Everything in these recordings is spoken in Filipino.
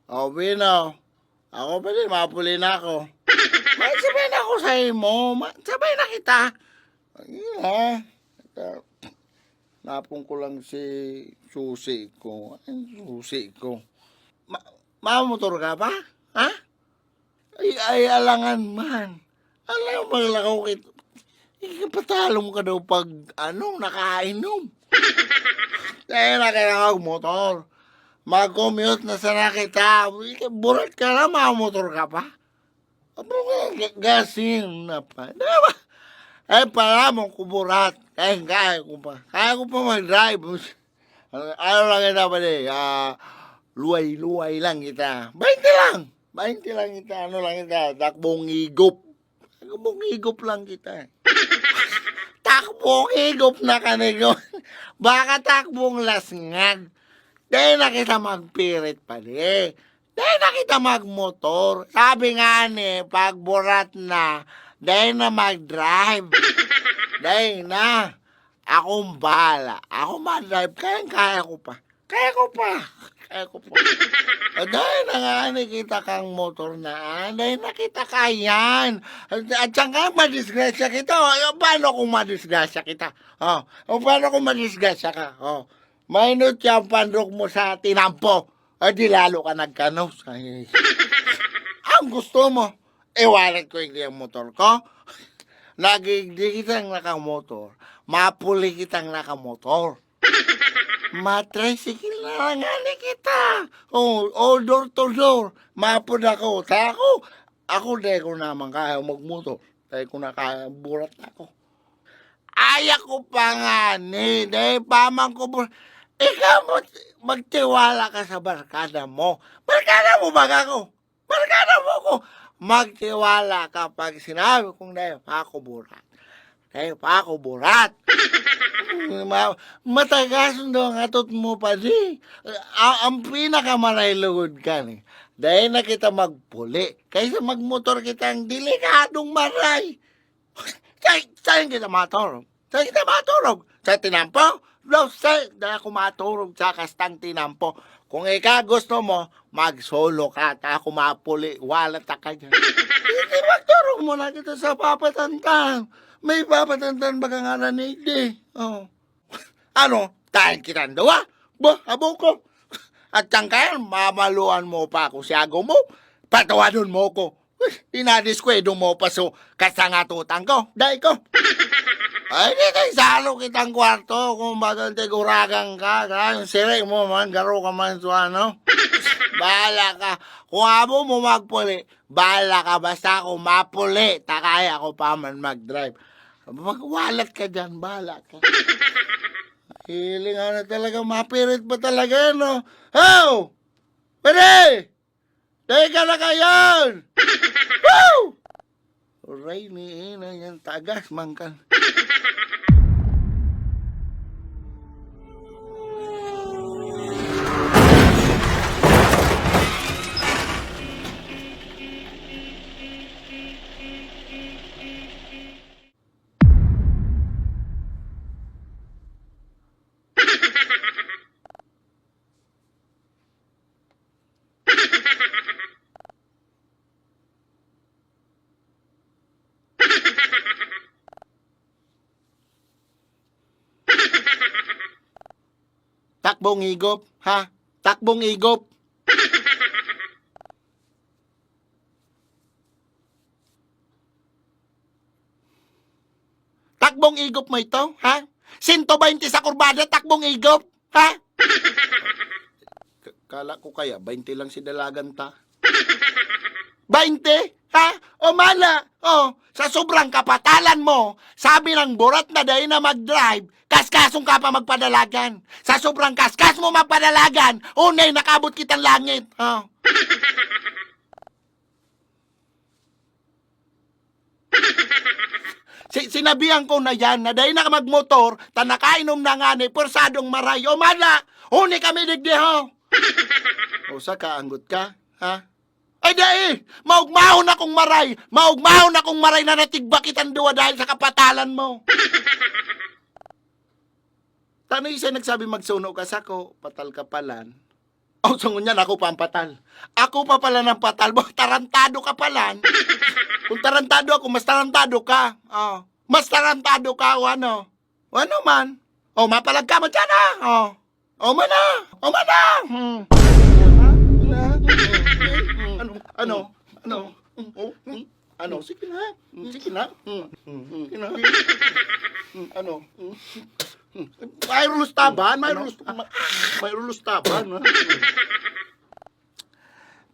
O, Bino. Ako pa din, mapuli na ako. May sabay na ako sa imo. Sabay na kita. Ayun ha. Napong ko lang si susi ko. Ay, susi ko. Ma Mamotor ka ba? Ha? Ay, alangan man. Alam mo, maglakaw kita. Ikapatalo mo ka daw pag, nakainom. Kaya na kailangan motor. Mag-commute na sana kita. Burat ka na, mamotor ka pa. Abo nga, gasin na pa. Diba? Ay, pala mo kuburat. Kaya ko pa. Kaya ko pa mag-drive. Ano lang kita pa luway-luway lang kita. 20 lang. 20 lang kita. Ano lang kita. Takbong higop. Takbong higop lang kita. Takbong higop na kanigo. Baka takbong lasngan. Dahil na kita magpirit pa di. Dahil na kita magmotor. Sabi nga ni, pag burat na, dahil na mag-drive. Dahil na. Akong bahala. Ako mag-drive. Kaya ko pa. Kaya ko pa. Dahil na nga ni kita kang motor na. Dahil na kita kayan. At saan ka madisgrasya kita. Paano kung madisgrasya kita? Paano kung madisgrasya ka? Mainot yung pandrok mo sa tinampo. Di lalo ka nagkanos. Ang gusto mo, iwalat ko yung motor ko. Nagigdi kitang nakamotor. Mapuli kitang nakamotor. Matricycle na lang nga kita. All door to door. Mapod ako. Ako dahil ko naman kaya magmotor. Dahil ko na kaya burat ako. Ayak ko pa nga ni. Dahil pamang ko burat. Ikaw mo, magtiwala ka sa barkada mo. Barkada mo ba ako? Barkada mo ako. Magtiwala ka pag sinabi kong dahil pa ako burat. Dahil pa ako burat. Matagas daw ang atot mo pa di. Ang pinakamarayluhod ka ni. Dahil na kita magpuli. Kaysa magmotor kitang delikadong maray. Saan kita maturog? Saan kita maturog? Sa tinampo? No, dahil ako maturog sa kastang tinampo. Kung ikaw gusto mo, mag-solo ka at ako mapuli. Wala ta ka dyan. Hindi magturog mo na kita sa papatantan. May papatantan ba ka nga na hindi? Ano? Tahan kitang dawa? Abo ko. At saan kaya, mamaluan mo pa ako siyago mo. Patawadon mo ko. Inadiskwado mo pa so kasangatutan ko. Dahil ko. Ay, di tayo salo kitang kwarto kung bagang tiguragang ka. Yung siri mo man, garo ka man so ano. Bahala ka. Kung abo mo magpuli, bahala ka. Basta ako mapuli, takaya ako pa man mag-drive. Magwalat ka dyan, bahala ka. Hiling na talaga, mapirit ba talaga, no? How? Pwede! Dahil ka na kayan! Woo! Aray, niina yan, tagas man ka. Takbong higop, ha? Takbong higop. Takbong higop mo ito, ha? 120 sa kurbada, takbong higop, ha? Kala ko kaya, 20 lang si dalagan ta. 20? Ha? O mala, sa sobrang kapatalan mo, sabi ng burat na dahil na mag-drive, kaskasong ka pa magpadalagan. Sa sobrang kaskas mo magpadalagan, unay nakabot kitang langit. Sinabihan ko na yan, na dahil na magmotor, tanakainom na nga ni, porsadong maray. O mala, unay kami digdiho. O sa kaanggot ka, ha? Ay dahil, maugmahon akong maray. Maugmahon akong maray na natigba kitang duwa dahil sa kapatalan mo. Tanong isa nagsabi magsuno ka sa ko, patal kapalan. Oh, sangon niyan, ako pa ang patal. Ako pa pala ng patal. Bah, tarantado ka pala. Kung tarantado ako, mas tarantado ka. Oh. Mas tarantado ka o ano? O ano man? Oh, mapalag ka mo dyan, ha? Oh. Oh, mana. Oh, mana. Ano? Ano? Ano? Oh, ano? Sige na. Sige na. Sige na. Ano? May rulos taban, may rulos taban.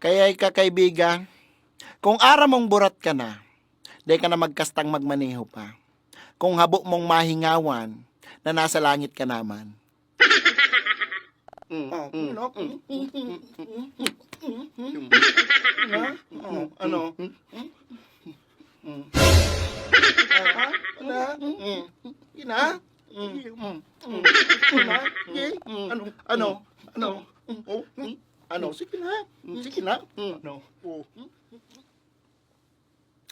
Kaya kakaibigan, kung ara mong burat ka na, di ka na magkastang magmaneho pa. Kung habo mong mahingawan, na nasa langit ka naman. Ano? Ina? Ano? Ano? Sige na. Sige na. Ano?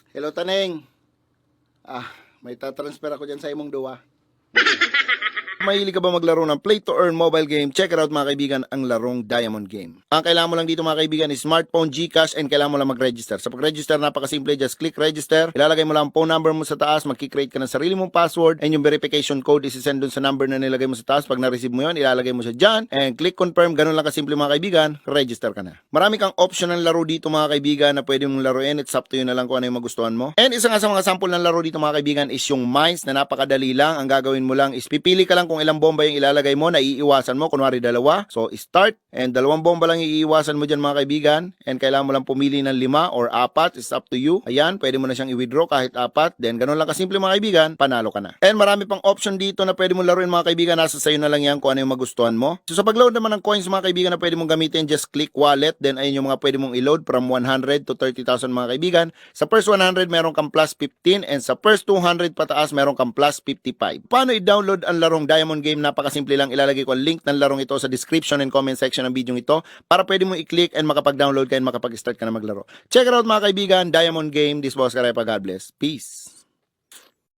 Hello, Taneng. May tatransfer ako dyan sa imong duwa. Mahilig ka ba maglaro ng Play to Earn mobile game? Check it out mga kaibigan, ang larong Diamond Game. Ang kailangan mo lang dito mga kaibigan is smartphone, GCash, and kailangan mo lang mag-register. Sa pag-register, napakasimple, just click register. Ilalagay mo lang ang phone number mo sa taas, magkikreate ka ng sarili mong password, and yung verification code isi-send dun sa number na nilagay mo sa taas. Pag na-receive mo yun, ilalagay mo siya dyan, and click confirm. Ganun lang kasimple mga kaibigan, register ka na. Marami kang option ng laro dito mga kaibigan na pwede mong laruin. It's up to you na lang kung ano yung magustuhan mo. And isa nga sa mga sample ng laro dito mga kaibigan is yung Mines na napakadali lang. Ang gagawin mo lang is pipili ka lang kung ilang bomba yung ilalagay mo na iiwasan mo, kunwari dalawa. So, start. And 2 bomba lang iiwasan mo dyan mga kaibigan. And kailangan mo lang pumili ng 5 or 4. It's up to you. Ayan, pwede mo na siyang i-withdraw kahit 4. Then, ganun lang kasimple mga kaibigan, panalo ka na. And marami pang option dito na pwede mo laruin mga kaibigan. Nasa sayo na lang yan kung ano yung magustuhan mo. So, sa pag-load naman ng coins mga kaibigan na pwede mong gamitin, just click wallet. Then, ayun yung mga pwede mong i-load from 100 to 30,000 mga kaibigan. Sa first 100, meron kang plus 15. And sa first 200 pataas, meron kang plus 55. Paano i-download ang larong Diamond Game? Napakasimple lang. Ilalagay ko ang link ng larong ito sa description and comment section ng video ito para pwede mo i-click and makapag-download ka and makapag-start ka na maglaro. Check it out mga kaibigan, Diamond Game. This was Karepa. God bless. Peace.